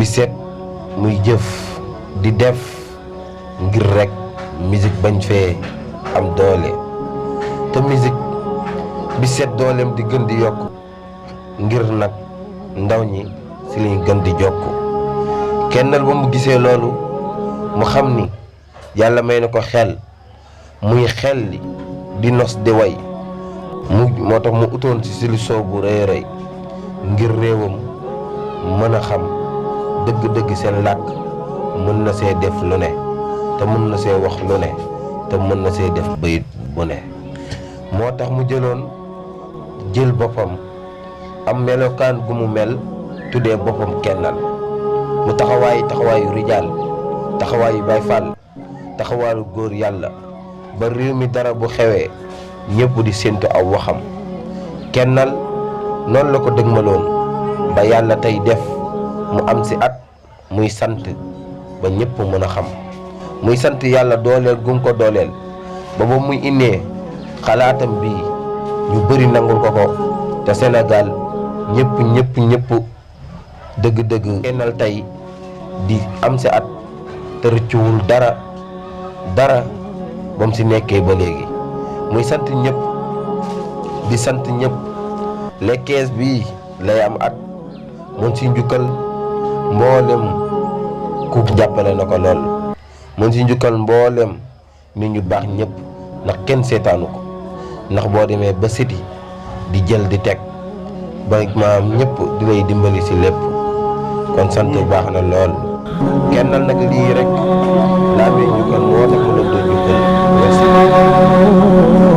set muy jëf di def ngir rek musique bañ fee am doole te musique bi set dooleem di gën di yokk ngir nag ndaw ñi si liñ gën di jokk kennal ba mu gisee loolu mu xam ni yàlla may na ko xel muy xel li di nos di way moo tax mu utoon ci solution bu rëy rëy ngir réewam mën a xam dëgg-dëgg seen làkk mën na see def lu ne te mën na see wax lu ne te mën na see def bayit bu ne moo tax mu jël boppam am melokaan gu mu mel tuddee boppam kennal mu taxawaayu rijaal taxawaayu Baay Faal taxawaayu góor yàlla ba réew mi dara bu xewee ñëpp di séntu aw waxam kennal noonu la ko dëgmaloon ba yàlla tey def mu am si at muy sant ba ñëpp mën a xam muy sant yàlla dooleel gum ko dooleel ba muy innee xalaatam bi ñu bëri nangul ko te Sénégal ñëpp dëgg-dëgg kennal tey di am si at te rëccuwul dara ba mu si nekkee ba léegi muy sant ñëpp di sant ñëpp les 15 bii lay am at mun si njukkal mboolem ku jàppale na ko lool mun si njukkal mboolem nit ñu baax ñëpp ndax kenn seetaanu ko ndax boo demee ba siti di jël di teg ba maam ñëpp di lay dimbali si lépp kon sant baax na lool kennal nag lii rek laa may njukkal moo tax mu leen doon njukkal merci